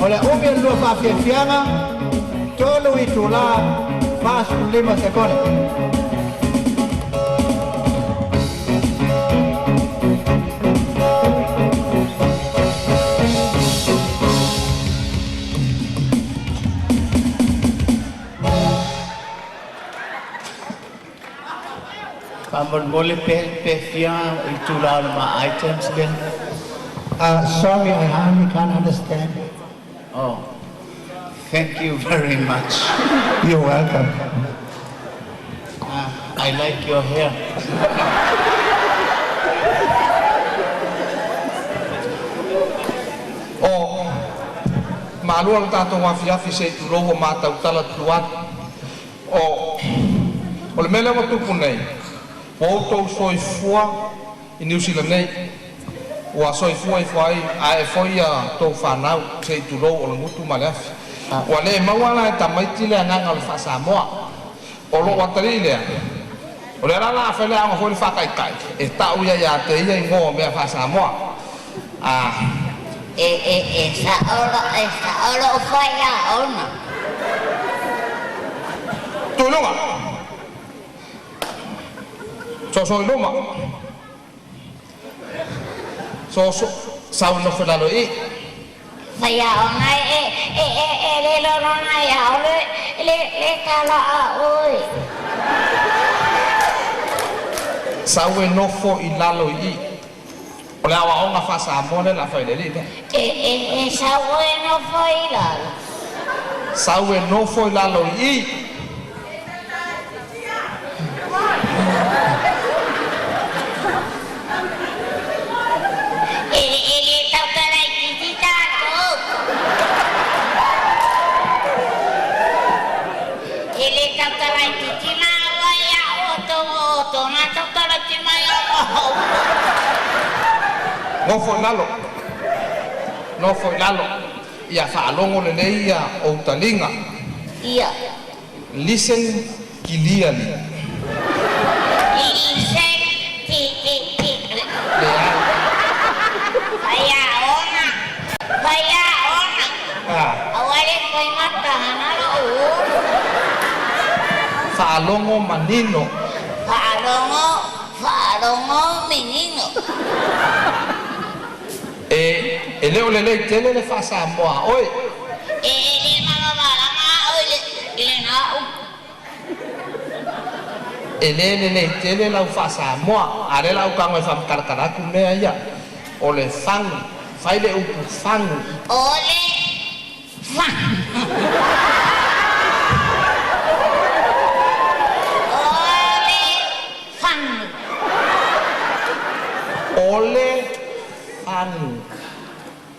Oleh umil lu fa fianga tolu itula pas 5 sekon. Kamu boleh fianga itula ma items again? Sorry, I can't understand. Oh, thank you very much. You're welcome. I like your hair. Oh, malu ang tato mafiafi sa itulo mata utalat luat. Oh, ole mele mo tupunay. Poto soi fua in New Zealand nei. Wa soi fua ai foi a to fanau se itulo o ngutu malafi. Wa le mawala tamai tile nga ngal fa Samoa. Olo watari le. Ole la fa le ang foi fa kai. E ta uya ya te ia ngo me fa Samoa. Esa olo fue ya ona. Tulunga. So luma. So sao no fue la lo i. Faya ona le lo na ya le kala oi. Sao no fo i la lo i. Ole awa onga fa Samoa le la fa le li. Esa bueno fue la. Sao no fo i la lo i. No foi lalo ia whaalongo le nei ia o talinga. Ia. Listen kiliali. Listen kiliali. Vaya ona. Awale koi mata hanalo u. Whaalongo manino. Whaalongo menino. E leo le tele le fa Samoa oi. Le mama oi le na u. Le tele la fa Samoa are la ukango fa karkara ku me ia. Ole fang fai le upu fang. Ole fang. Ole fang.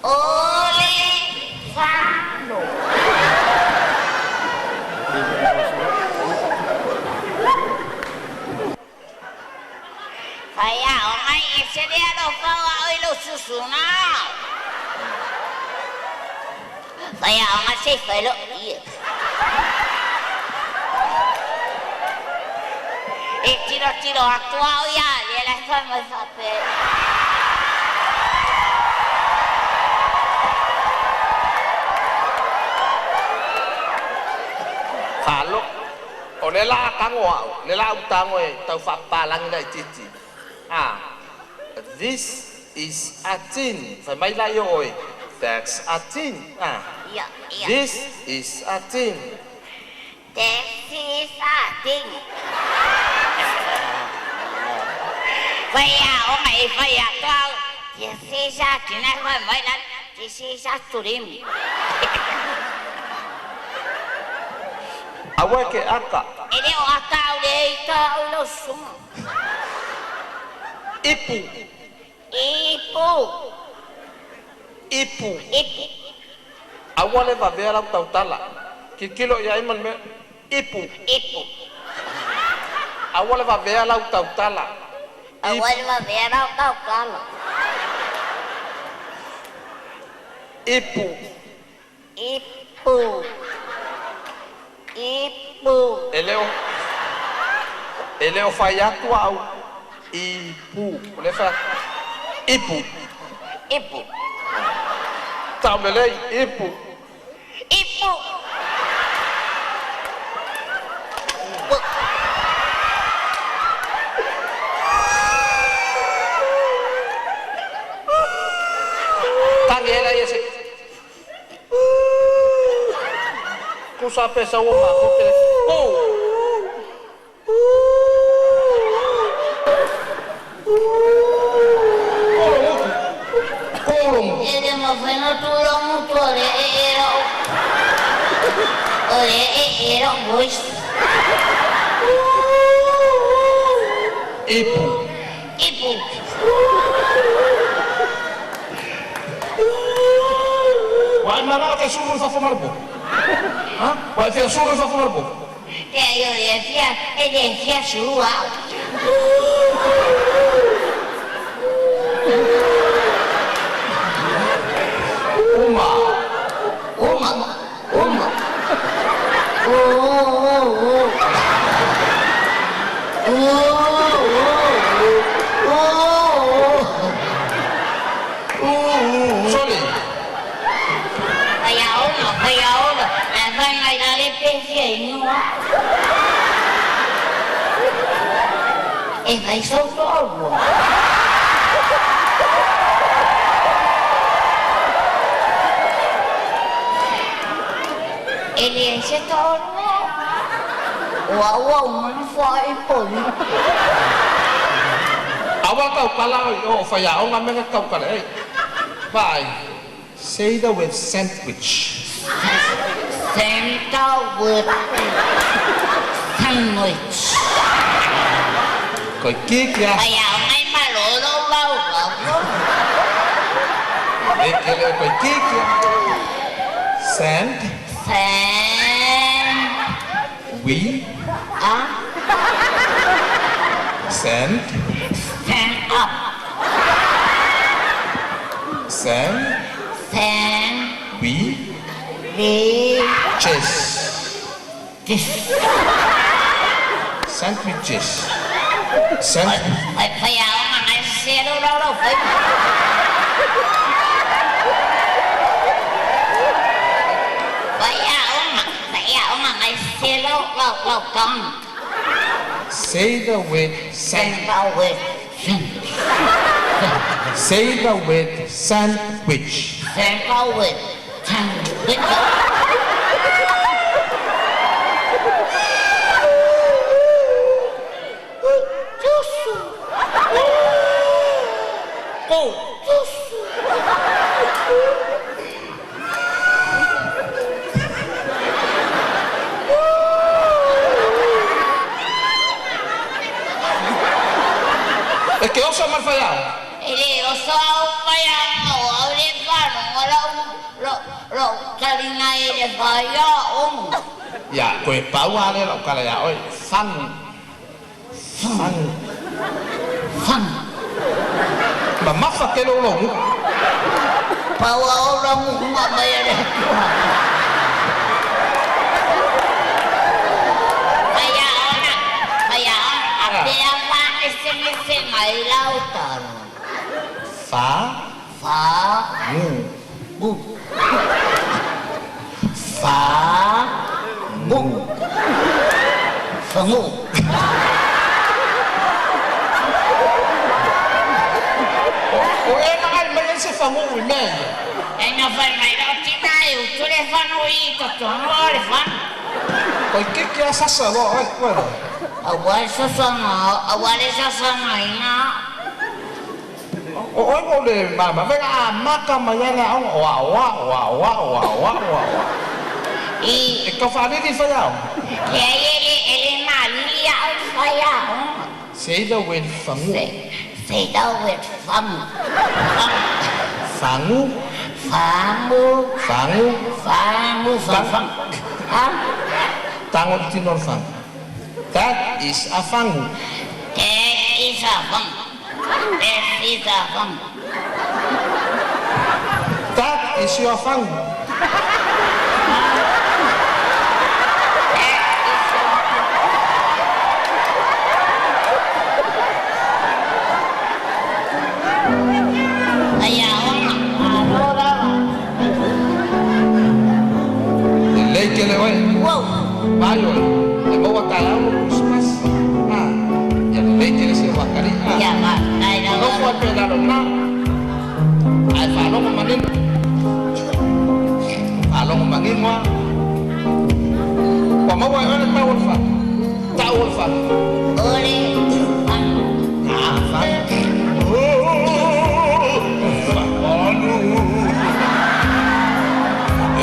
Olefando. Vaya, omai ese día lo pago hoy lo susuna. Vaya, omai se fue lo. Tiro actuado ya, y el estómago es papel. Halo, o le la kangoa, le la utango e tau whapalangi na titi. This is a tin. Whai mai la yo oi. That's a tin. Yeah. This is a tin. This is a tin. Vaya, oh my, vaya, kau. This is a tin. Whai mai la, this is a turim. Awe ke aka. Ele o akau le kau lo sum. Ipu. Awale va vera tautala. Kilo ya iman me. Ipu. Awale va vera tautala. Awale va vera tautala. Ipu. Eleo fayatu au ipu. Ole fa. Ipu. Tau lelei, ipu. Ipu. Tangi era ese. Ku sampai sa uma ko kele. Ele mo feno tulo mutu ore era voice. Ipu. Ipu. Wai mana ke suruh sa fumarbo. Ha? Wai fe suruh sa fumarbo. Yo decía surua. Uma. Sorry. Kaya uno. Nasa ngay dali pesya inyo. Vai soltorbo. Ele se torna não foi por Awak kau kalau faya orang mereka kau kalau Vai. Say the word sandwich. Santa with sandwich. Kau kik ya. Kaya ngay malulaw. Kau kik ya. Sand. We. Sand. Stand up. Sand. We. Chess. Sandwiches. Phải áo mà ngay xe đâu phải. Phải áo mà ngay xe đâu con. Say the word Stand up with Say the word sandwich. stand up with sandwich. Es que oso mal fallado. Ele usou para o elefante, lo kalina ele falhou. Ya, kue pau ale lo kala ya oi. Fang. Mama fa ke lo. Bawa orang rumah bayar Kaya apa yang isi may lautan. Bu. Fangu. Se fangu men. No fue mai tinayo, telefono ito, telefon. Koi que asa sabo, bueno. Awal sasana ina. Oi boleh mama, venga makan mañana wa. Y Kau fali di fayao. que ele malia al fayao. Say the word fangu. Say the word fangu. Tangon tinor fang. That is a fangu. That is a fang. That is your fangu. Kaya ayo e mo ta la Christmas ya le que se va cari Ya va, dai la. no fue pe la na ai fa no manin fa lo manin mo pa mo wa ana ta wolfa Ole. fa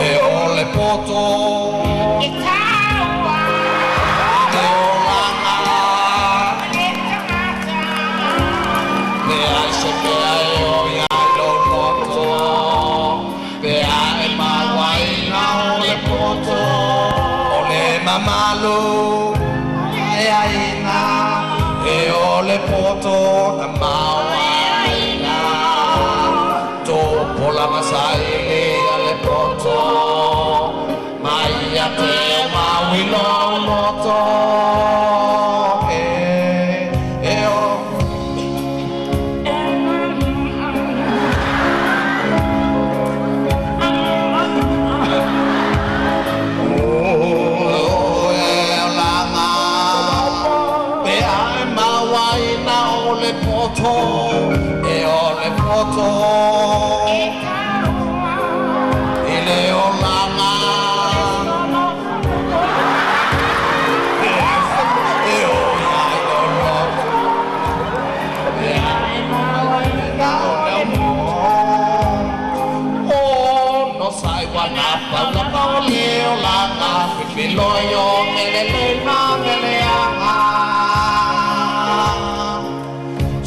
e ole poto Malo e aina e ole poto na mawaina to pola masai e ole poto mai ate mawilo moto e o e ole poto ile olama e o ya lo e ai o no sai guana pa la le olama filo yo mele na mele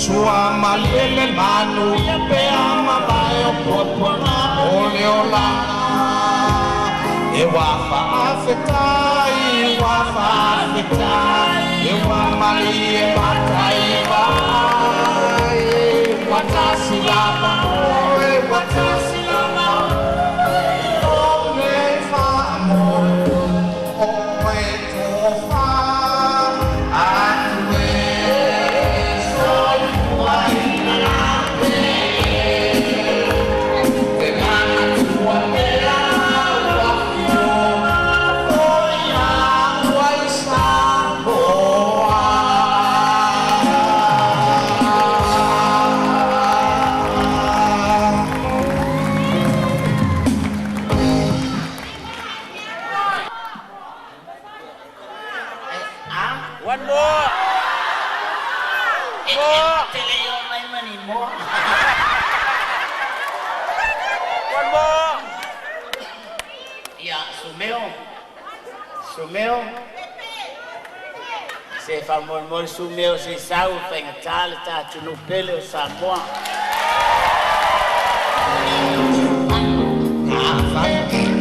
sua malele manu pe ama vai o popo na oleola e wa fa afetai e wa mali e matai vai watasi lama e watasi lama o me fa amor o e to fa One more. More. Tele yo mai mani more. One more. Ya, sumeo. Se fa mol sumeo se sau penga tala ta tunu pele o Samoa. Fa